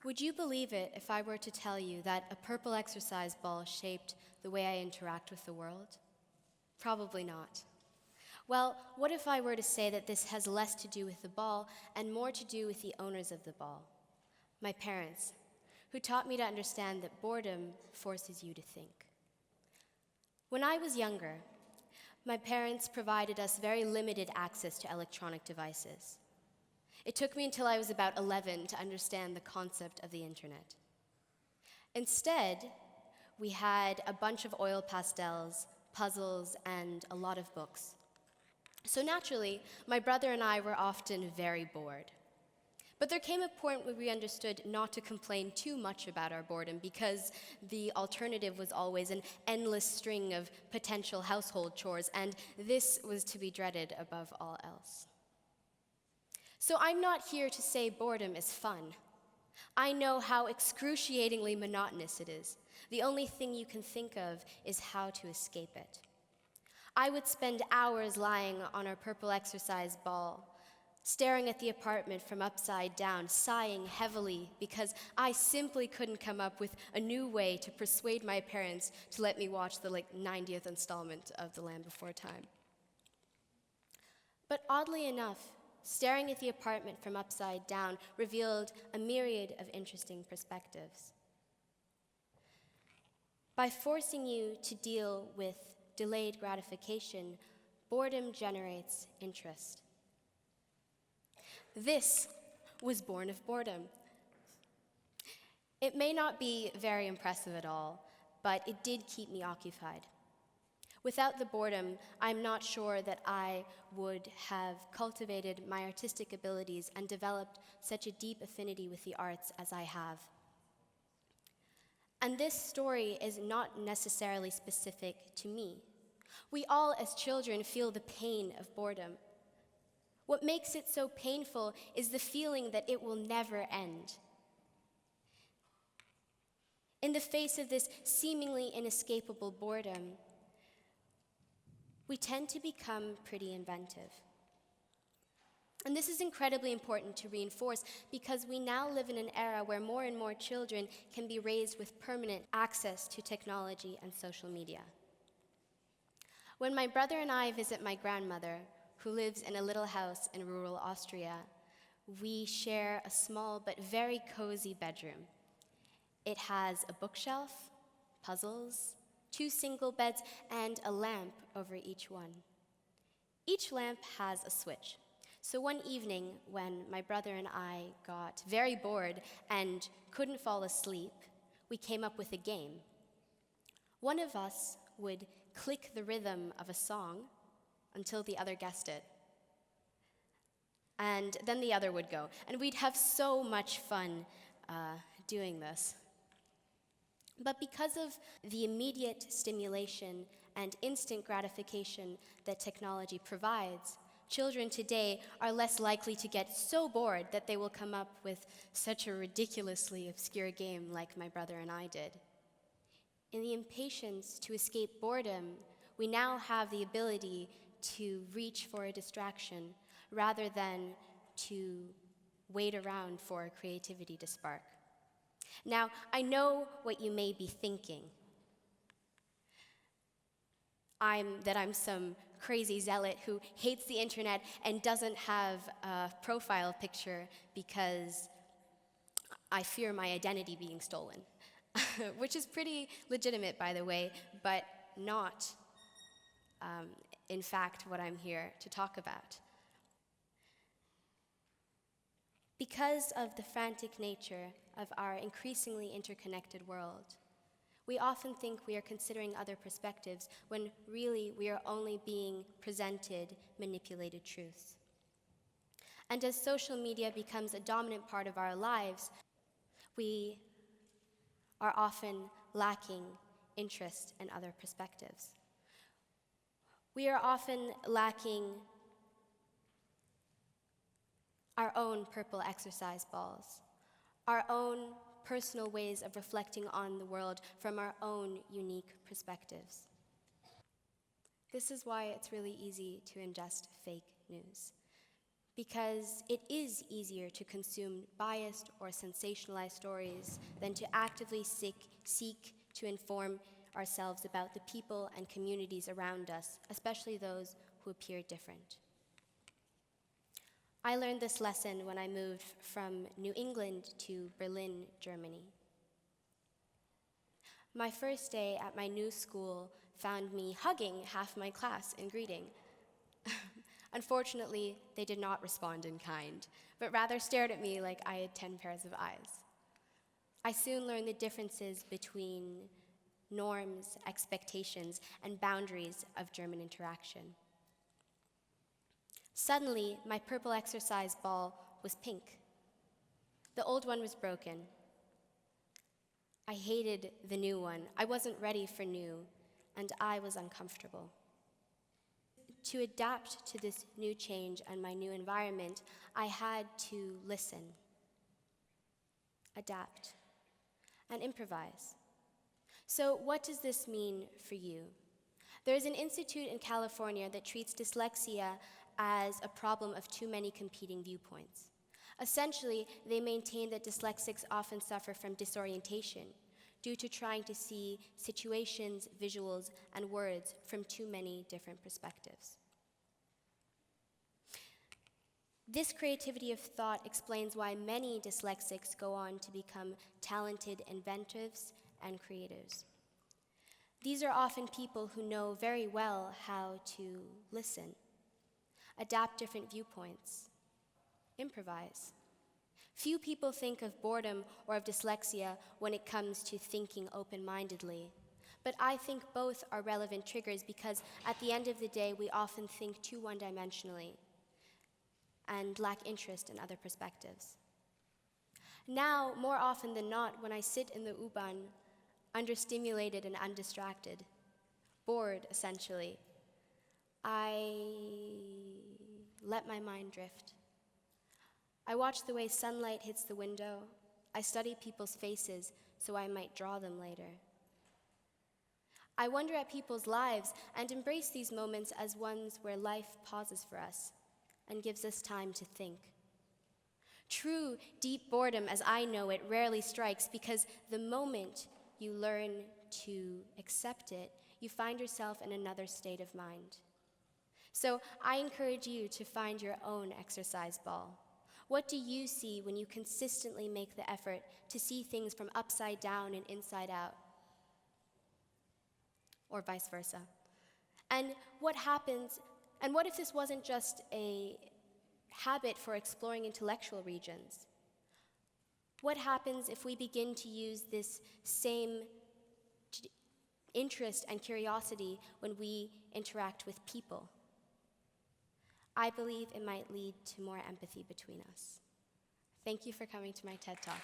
Would you believe it if I were to tell you that a purple exercise ball shaped the way I interact with the world? Probably not. Well, what if I were to say that this has less to do with the ball and more to do with the owners of the ball, my parents, who taught me to understand that boredom forces you to think. When I was younger, my parents provided us very limited access to electronic devices. It took me until I was about 11 to understand the concept of the internet. Instead, we had a bunch of oil pastels, puzzles, and a lot of books. So naturally, my brother and I were often very bored. But there came a point where we understood not to complain too much about our boredom because the alternative was always an endless string of potential household chores, and this was to be dreaded above all else. So I'm not here to say boredom is fun. I know how excruciatingly monotonous it is. The only thing you can think of is how to escape it. I would spend hours lying on our purple exercise ball, staring at the apartment from upside down, sighing heavily because I simply couldn't come up with a new way to persuade my parents to let me watch the 90th installment of The Land Before Time. But oddly enough, staring at the apartment from upside down revealed a myriad of interesting perspectives. By forcing you to deal with delayed gratification, boredom generates interest. This was born of boredom. It may not be very impressive at all, but it did keep me occupied. Without the boredom, I'm not sure that I would have cultivated my artistic abilities and developed such a deep affinity with the arts as I have. And this story is not necessarily specific to me. We all, as children, feel the pain of boredom. What makes it so painful is the feeling that it will never end. In the face of this seemingly inescapable boredom, we tend to become pretty inventive. And this is incredibly important to reinforce because we now live in an era where more and more children can be raised with permanent access to technology and social media. When my brother and I visit my grandmother, who lives in a little house in rural Austria, we share a small but very cozy bedroom. It has a bookshelf, puzzles, 2 single beds, and a lamp over each one. Each lamp has a switch. So one evening, when my brother and I got very bored and couldn't fall asleep, we came up with a game. One of us would click the rhythm of a song until the other guessed it. And then the other would go. And we'd have so much fun doing this. But because of the immediate stimulation and instant gratification that technology provides, children today are less likely to get so bored that they will come up with such a ridiculously obscure game like my brother and I did. In the impatience to escape boredom, we now have the ability to reach for a distraction rather than to wait around for creativity to spark. Now, I know what you may be thinking. I'm some crazy zealot who hates the internet and doesn't have a profile picture because I fear my identity being stolen, which is pretty legitimate, by the way, but not, in fact, what I'm here to talk about. Because of the frantic nature of our increasingly interconnected world, we often think we are considering other perspectives when really we are only being presented manipulated truths. And as social media becomes a dominant part of our lives, we are often lacking interest in other perspectives. We are often lacking our own purple exercise balls, our own personal ways of reflecting on the world from our own unique perspectives. This is why it's really easy to ingest fake news, because it is easier to consume biased or sensationalized stories than to actively seek to inform ourselves about the people and communities around us, especially those who appear different. I learned this lesson when I moved from New England to Berlin, Germany. My first day at my new school found me hugging half my class in greeting. Unfortunately, they did not respond in kind, but rather stared at me like I had 10 pairs of eyes. I soon learned the differences between norms, expectations, and boundaries of German interaction. Suddenly, my purple exercise ball was pink. The old one was broken. I hated the new one. I wasn't ready for new, and I was uncomfortable. To adapt to this new change and my new environment, I had to listen, adapt, and improvise. So what does this mean for you? There is an institute in California that treats dyslexia as a problem of too many competing viewpoints. Essentially, they maintain that dyslexics often suffer from disorientation due to trying to see situations, visuals, and words from too many different perspectives. This creativity of thought explains why many dyslexics go on to become talented inventives and creatives. These are often people who know very well how to listen, adapt different viewpoints, improvise. Few people think of boredom or of dyslexia when it comes to thinking open-mindedly, but I think both are relevant triggers because at the end of the day, we often think too one-dimensionally and lack interest in other perspectives. Now, more often than not, when I sit in the U-Bahn, understimulated and undistracted, bored essentially, I let my mind drift. I watch the way sunlight hits the window. I study people's faces so I might draw them later. I wonder at people's lives and embrace these moments as ones where life pauses for us and gives us time to think. True, deep boredom, as I know it, rarely strikes because the moment you learn to accept it, you find yourself in another state of mind. So I encourage you to find your own exercise ball. What do you see when you consistently make the effort to see things from upside down and inside out? Or vice versa. And what happens, and what if this wasn't just a habit for exploring intellectual regions? What happens if we begin to use this same interest and curiosity when we interact with people? I believe it might lead to more empathy between us. Thank you for coming to my TED Talk.